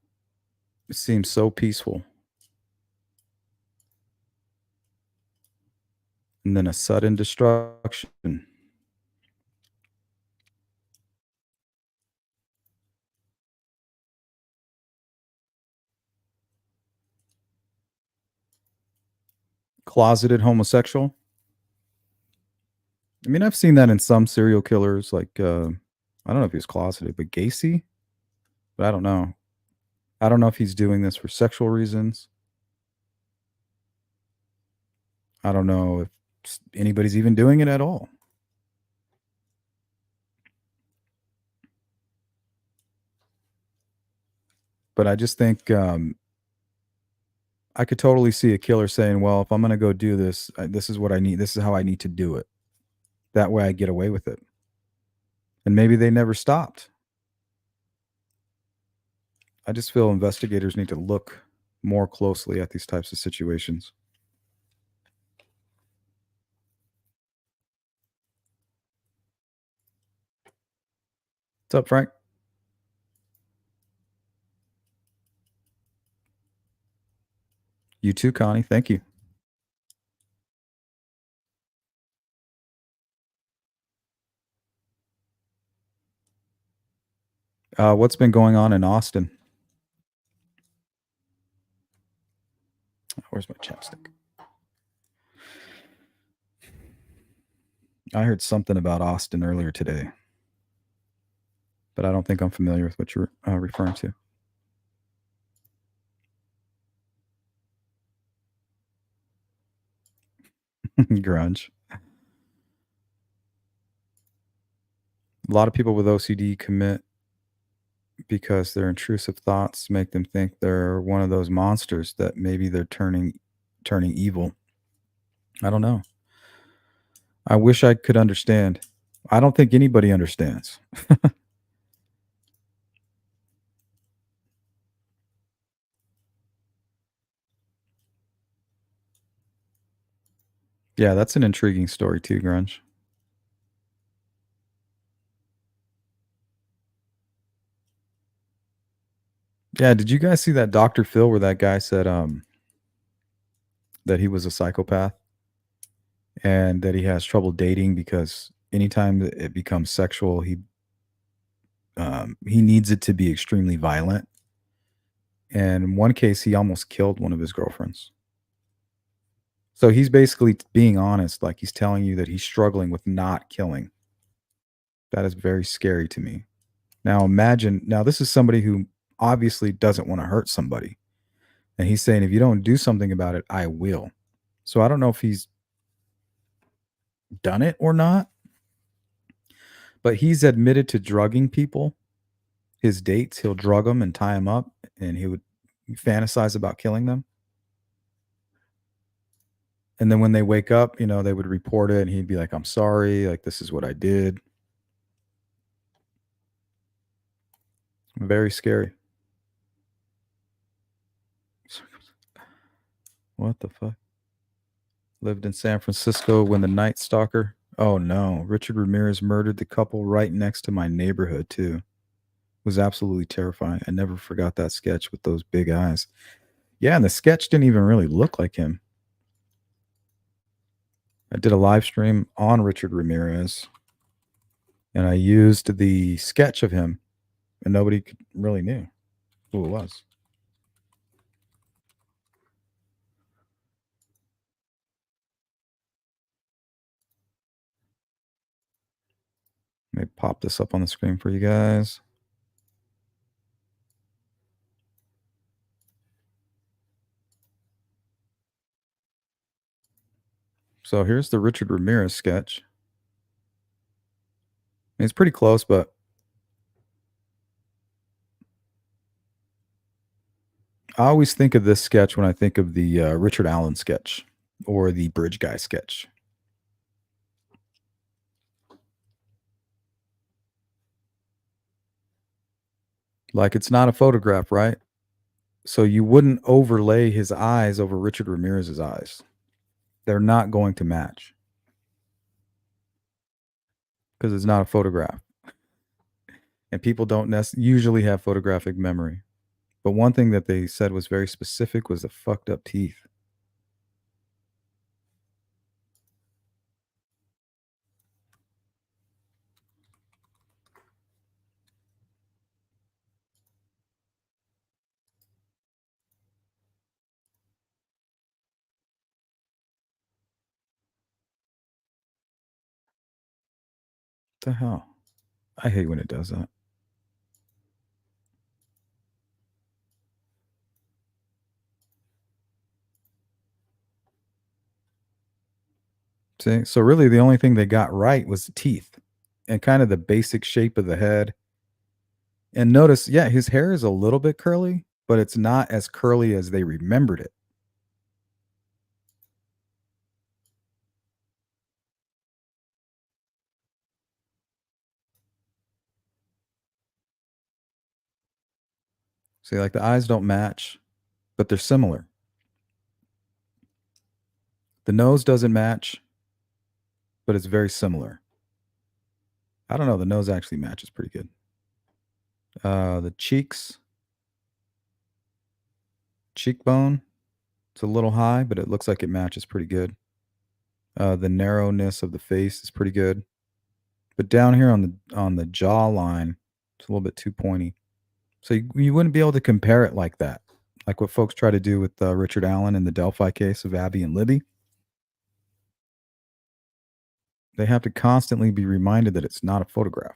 It seems so peaceful. And then a sudden destruction. Closeted homosexual. I mean, I've seen that in some serial killers, like I don't know if he was closeted, but Gacy. But I don't know. I don't know if he's doing this for sexual reasons. I don't know if anybody's even doing it at all. But I just think I could totally see a killer saying, "Well, if I'm going to go do this, this is what I need. This is how I need to do it. That way I get away with it." And maybe they never stopped. I just feel investigators need to look more closely at these types of situations. What's up, Frank? You too, Connie. Thank you. What's been going on in Austin? Where's my chapstick? I heard something about Austin earlier today, but I don't think I'm familiar with what you're referring to. Grunge. A lot of people with OCD commit because their intrusive thoughts make them think they're one of those monsters that maybe they're turning evil. I don't know. I wish I could understand. I don't think anybody understands. Yeah, that's an intriguing story too, Grunge. Yeah, did you guys see that Dr. Phil where that guy said that he was a psychopath and that he has trouble dating because anytime that it becomes sexual, he needs it to be extremely violent. And in one case, he almost killed one of his girlfriends. So he's basically being honest, like he's telling you that he's struggling with not killing. That is very scary to me. Now imagine, now this is somebody who obviously doesn't want to hurt somebody. And he's saying, if you don't do something about it, I will. So I don't know if he's done it or not, but he's admitted to drugging people. His dates, he'll drug them and tie them up, and he would fantasize about killing them. And then when they wake up, they would report it, and he'd be like, "I'm sorry, like this is what I did." Very scary. What the fuck? Lived in San Francisco when the Night Stalker. Oh no, Richard Ramirez murdered the couple right next to my neighborhood too. It was absolutely terrifying. I never forgot that sketch with those big eyes. Yeah, and the sketch didn't even really look like him. I did a live stream on Richard Ramirez, and I used the sketch of him, and nobody really knew who it was. Let me pop this up on the screen for you guys. So here's the Richard Ramirez sketch. It's pretty close, but I always think of this sketch when I think of the Richard Allen sketch or the Bridge Guy sketch. Like, it's not a photograph, right? So you wouldn't overlay his eyes over Richard Ramirez's eyes. They're not going to match because it's not a photograph. And people don't usually have photographic memory. But one thing that they said was very specific was the fucked up teeth. What the hell? I hate when it does that. See, so really the only thing they got right was the teeth and kind of the basic shape of the head. And notice, yeah, his hair is a little bit curly, but it's not as curly as they remembered it. See, like the eyes don't match, but they're similar. The nose doesn't match, but it's very similar. I don't know. The nose actually matches pretty good. The cheekbone, it's a little high, but it looks like it matches pretty good. The narrowness of the face is pretty good, but down here on the jawline, it's a little bit too pointy. So you wouldn't be able to compare it like that, like what folks try to do with Richard Allen in the Delphi case of Abby and Libby. They have to constantly be reminded that it's not a photograph.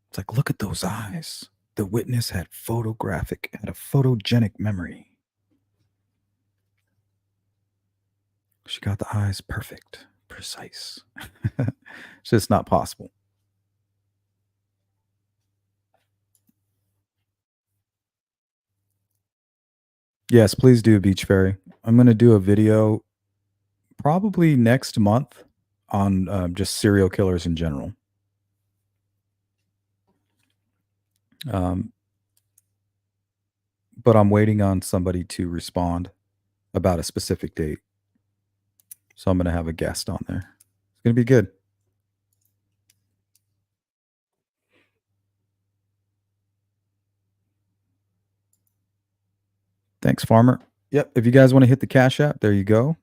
It's like, look at those eyes. The witness had a photogenic memory. She got the eyes perfect, precise. It's just not possible. Yes, please do, Beach Fairy. I'm going to do a video probably next month on just serial killers in general. But I'm waiting on somebody to respond about a specific date. So I'm going to have a guest on there. It's going to be good. Thanks, Farmer. Yep. If you guys want to hit the Cash App, there you go.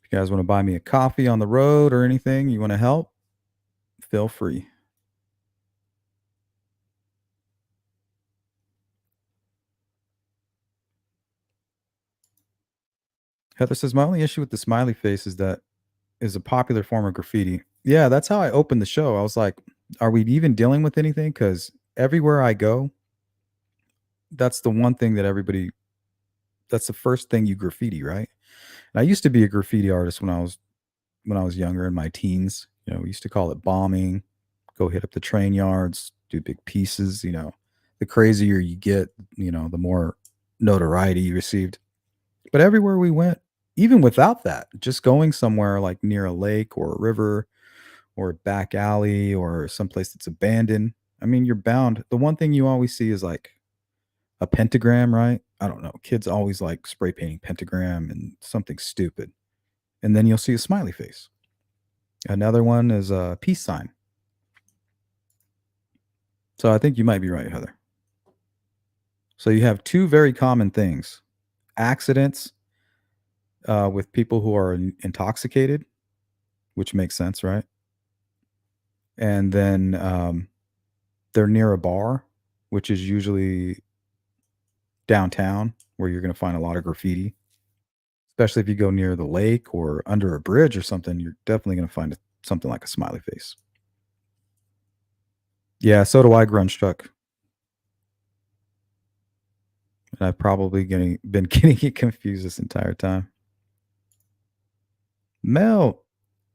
If you guys want to buy me a coffee on the road or anything, you want to help, feel free. Heather says, my only issue with the smiley face is that is a popular form of graffiti. Yeah, that's how I opened the show. I was like, are we even dealing with anything? Because everywhere I go, that's the one thing that that's the first thing you graffiti, right? And I used to be a graffiti artist when I was younger in my teens. You know, we used to call it bombing, go hit up the train yards, do big pieces. You know, the crazier you get, you know, the more notoriety you received. But everywhere we went, even without that, just going somewhere like near a lake or a river or a back alley or someplace that's abandoned, I mean, you're bound. The one thing you always see is like a pentagram, right? I don't know. Kids always like spray painting pentagram and something stupid. And then you'll see a smiley face. Another one is a peace sign. So I think you might be right, Heather. So you have two very common things: accidents with people who are intoxicated, which makes sense, right? And then they're near a bar, which is usually downtown, where you're going to find a lot of graffiti. Especially if you go near the lake or under a bridge or something, you're definitely going to find something like a smiley face. Yeah, so do I, grunge truck. And I've probably been getting it confused this entire time. Mel,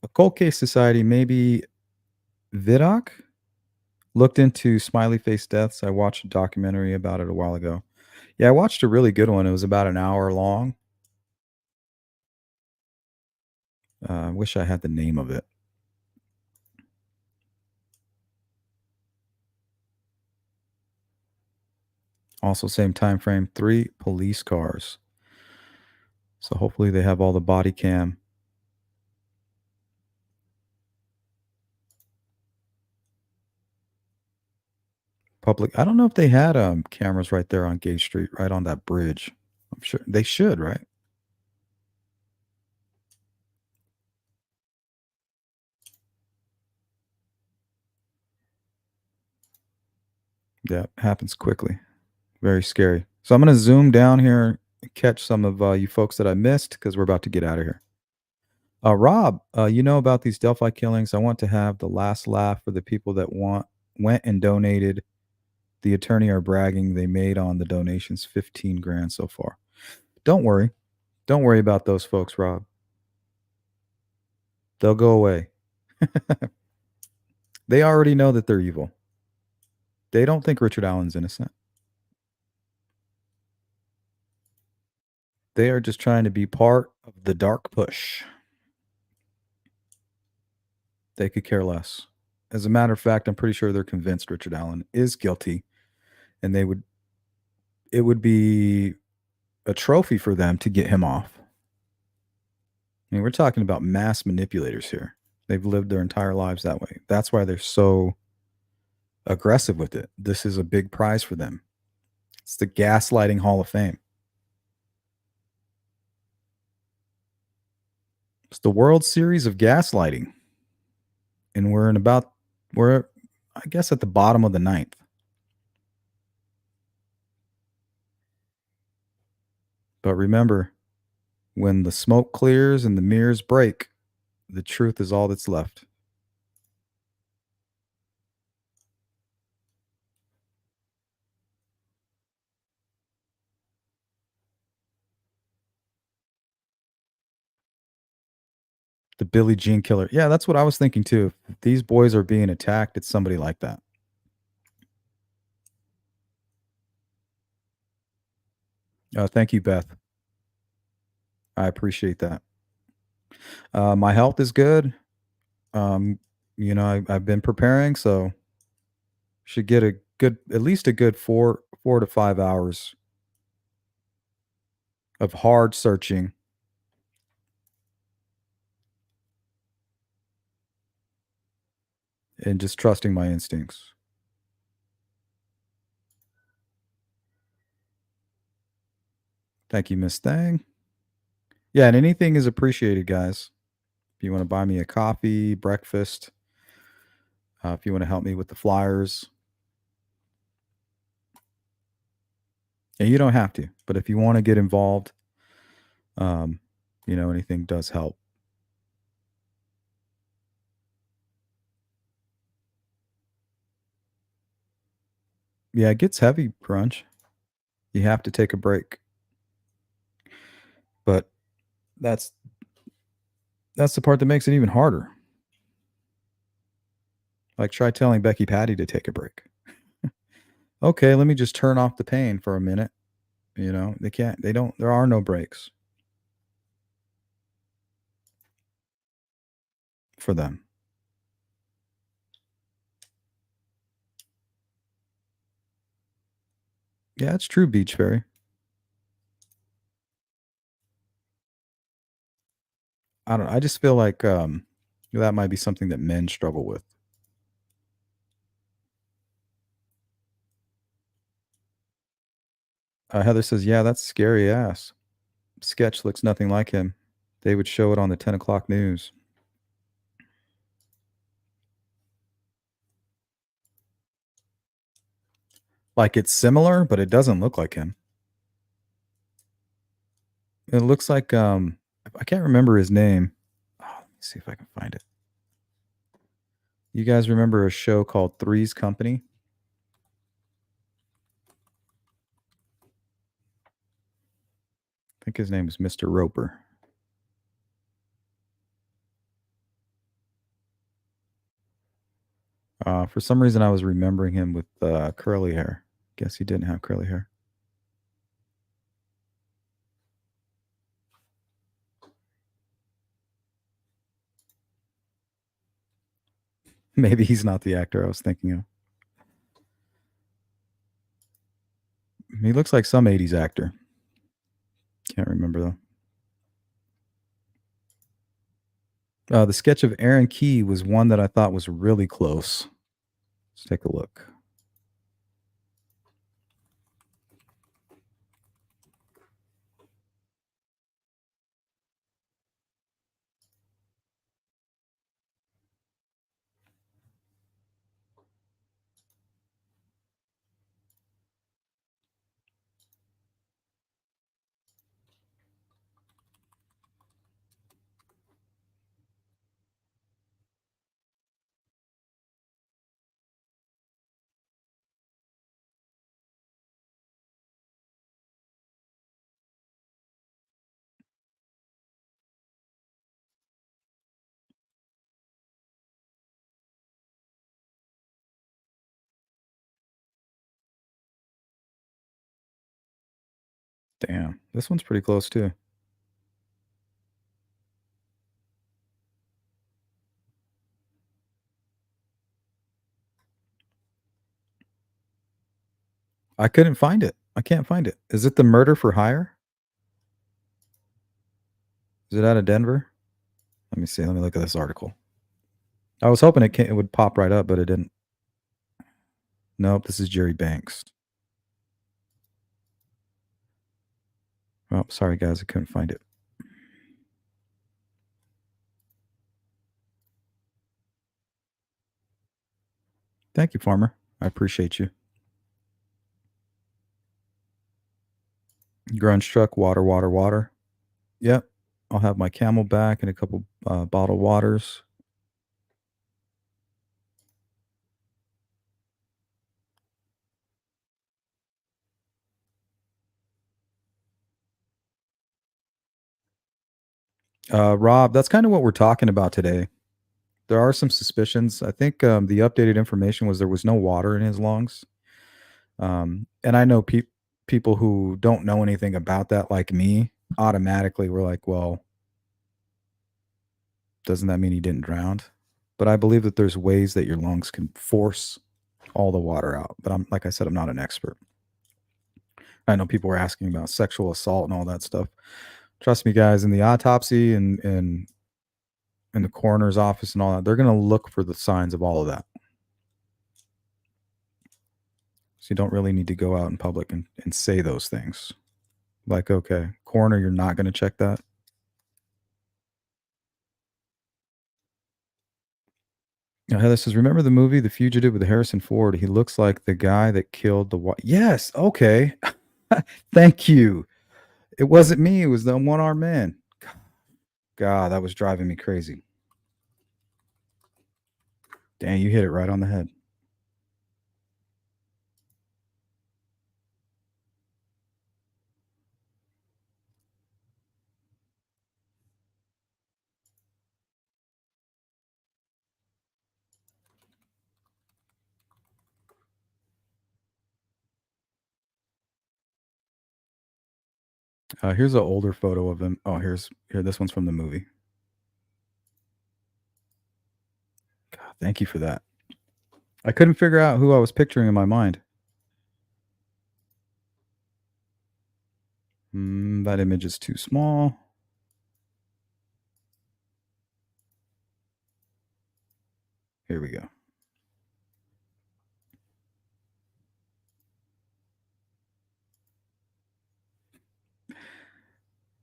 a cold case society, maybe Vidok looked into smiley face deaths. I watched a documentary about it a while ago. Yeah, I watched a really good one. It was about an hour long. I wish I had the name of it. Also, same time frame, 3 police cars. So hopefully they have all the body cam. Public. I don't know if they had cameras right there on Gay Street, right on that bridge. I'm sure they should, right? Yeah, happens quickly. Very scary. So I'm going to zoom down here and catch some of you folks that I missed because we're about to get out of here. Rob, you know about these Delphi killings. I want to have the last laugh for the people that went and donated. The attorney are bragging they made on the donations 15 grand so far. Don't worry. Don't worry about those folks, Rob. They'll go away. They already know that they're evil. They don't think Richard Allen's innocent. They are just trying to be part of the dark push. They could care less. As a matter of fact, I'm pretty sure they're convinced Richard Allen is guilty, and it would be a trophy for them to get him off. I mean, we're talking about mass manipulators here. They've lived their entire lives that way. That's why they're so aggressive with it. This is a big prize for them. It's the Gaslighting Hall of Fame. It's the World Series of Gaslighting. And we're, I guess, at the bottom of the ninth. But remember, when the smoke clears and the mirrors break, the truth is all that's left. The Billie Jean killer. Yeah, that's what I was thinking too. If these boys are being attacked, it's somebody like that. Thank you, Beth. I appreciate that. My health is good. Um, I've been preparing, so should get at least a good 4 to 5 hours of hard searching. And just trusting my instincts. Thank you, Miss Thang. Yeah, and anything is appreciated, guys. If you want to buy me a coffee, breakfast, if you want to help me with the flyers, and you don't have to, but if you want to get involved, anything does help. Yeah, it gets heavy, Crunch. You have to take a break. But that's the part that makes it even harder. Like, try telling Becky Patty to take a break. Okay, let me just turn off the pain for a minute. They can't, there are no breaks for them. Yeah, it's true, Beach Fairy. I don't know. I just feel like that might be something that men struggle with. Heather says, "Yeah, that's scary ass. Sketch looks nothing like him. They would show it on the 10 o'clock news." Like, it's similar, but it doesn't look like him. It looks like I can't remember his name. Oh, let me see if I can find it. You guys remember a show called Three's Company? I think his name is Mr. Roper. For some reason, I was remembering him with curly hair. Guess he didn't have curly hair. Maybe he's not the actor I was thinking of. He looks like some 80s actor. Can't remember though. The sketch of Aaron Key was one that I thought was really close. Let's take a look. Damn, this one's pretty close too. I couldn't find it. I can't find it. Is it the murder for hire? Is it out of Denver? Let me see. Let me look at this article. I was hoping it would pop right up, but it didn't. Nope, this is Jerry Banks. Oh, sorry guys, I couldn't find it. Thank you, Farmer. I appreciate you. Grunge truck, water, water, water. Yep. I'll have my Camelback and a couple bottled waters. Rob, that's kind of what we're talking about today. There are some suspicions. I think the updated information was there was no water in his lungs. And I know people who don't know anything about that, like me, automatically were like, well, doesn't that mean he didn't drown? But I believe that there's ways that your lungs can force all the water out. But like I said, I'm not an expert. I know people were asking about sexual assault and all that stuff. Trust me, guys, in the autopsy and in the coroner's office and all that, they're going to look for the signs of all of that. So you don't really need to go out in public and say those things. Like, okay, coroner, you're not going to check that? Now, Heather says, remember the movie The Fugitive with Harrison Ford? He looks like the guy that killed the Yes, okay. Thank you. It wasn't me. It was the one-armed man. God, that was driving me crazy. Dang, you hit it right on the head. Here's an older photo of him. Oh, here. This one's from the movie. God, thank you for that. I couldn't figure out who I was picturing in my mind. That image is too small. Here we go.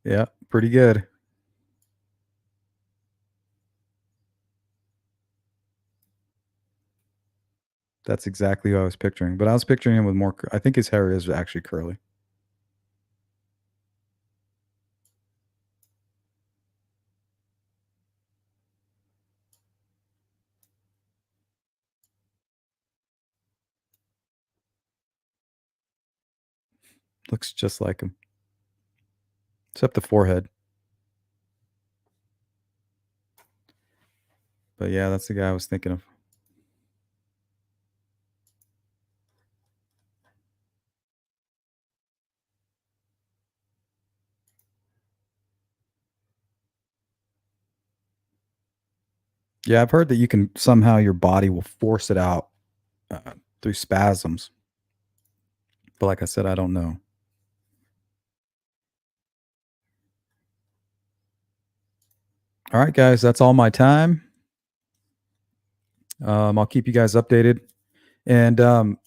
Yeah, pretty good. That's exactly who I was picturing. But I was picturing him with more. I think his hair is actually curly. Looks just like him, except the forehead. But yeah, that's the guy I was thinking of. Yeah, I've heard that you can somehow your body will force it out through spasms. But like I said, I don't know. All right, guys, that's all my time. I'll keep you guys updated. And I'm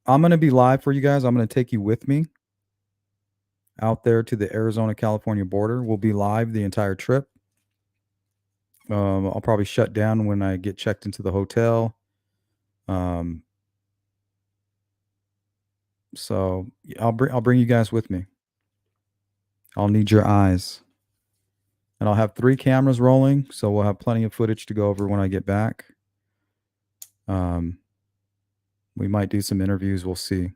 going to be live for you guys. I'm going to take you with me out there to the Arizona-California border. We'll be live the entire trip. I'll probably shut down when I get checked into the hotel. So I'll bring you guys with me. I'll need your eyes. And I'll have 3 cameras rolling, so we'll have plenty of footage to go over when I get back. We might do some interviews. We'll see.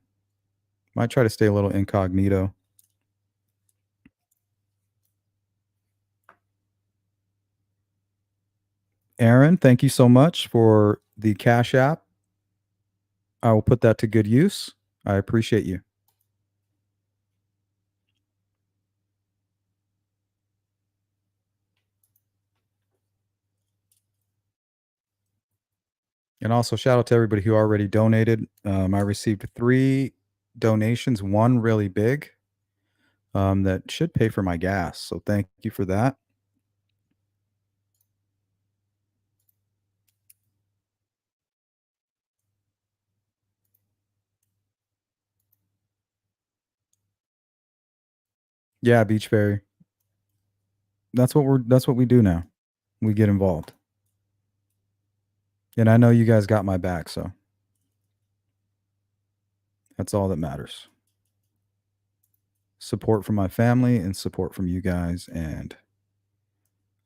Might try to stay a little incognito. Aaron, thank you so much for the Cash App. I will put that to good use. I appreciate you. And also shout out to everybody who already donated. I received 3 donations, one really big, that should pay for my gas. So thank you for that. Yeah, Beach Ferry. That's what we do now. We get involved. And I know you guys got my back, so that's all that matters. Support from my family and support from you guys and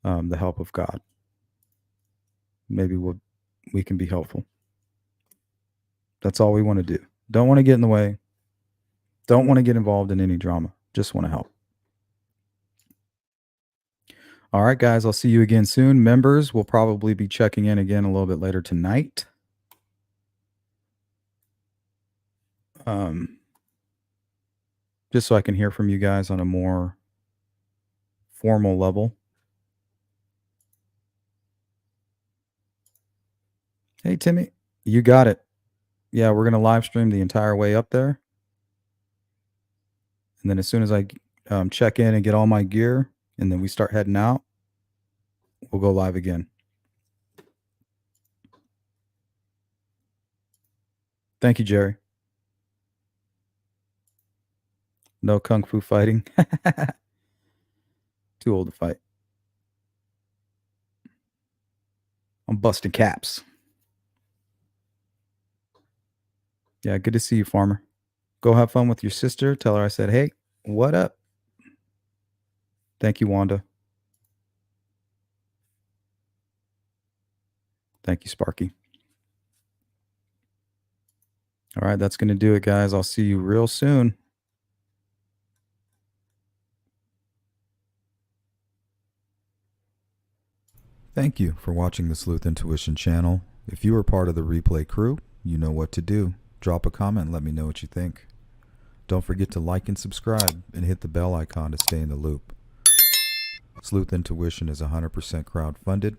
the help of God. Maybe we can be helpful. That's all we want to do. Don't want to get in the way. Don't want to get involved in any drama. Just want to help. All right, guys, I'll see you again soon. Members will probably be checking in again a little bit later tonight. Just so I can hear from you guys on a more formal level. Hey, Timmy, you got it. Yeah, we're going to live stream the entire way up there. And then as soon as I check in and get all my gear, and then we start heading out, we'll go live again. Thank you, Jerry. No kung fu fighting. Too old to fight. I'm busting caps. Yeah, good to see you, Farmer. Go have fun with your sister. Tell her I said, hey, what up? Thank you, Wanda. Thank you, Sparky. All right, that's going to do it, guys. I'll see you real soon. Thank you for watching the Sleuth Intuition channel. If you are part of the replay crew, you know what to do. Drop a comment and let me know what you think. Don't forget to like and subscribe and hit the bell icon to stay in the loop. Sleuth Intuition is 100% crowdfunded.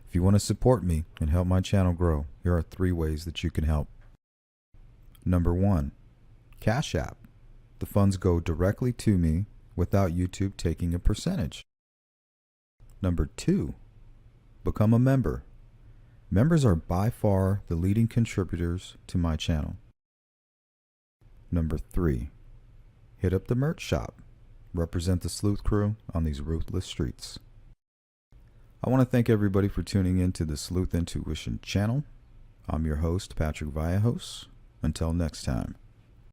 If you want to support me and help my channel grow, here are 3 ways that you can help. Number 1, Cash App. The funds go directly to me without YouTube taking a percentage. Number 2, become a member. Members are by far the leading contributors to my channel. Number 3, hit up the merch shop. Represent the Sleuth crew on these ruthless streets. I want to thank everybody for tuning in to the Sleuth Intuition channel. I'm your host, Patrick Vallejos. Until next time.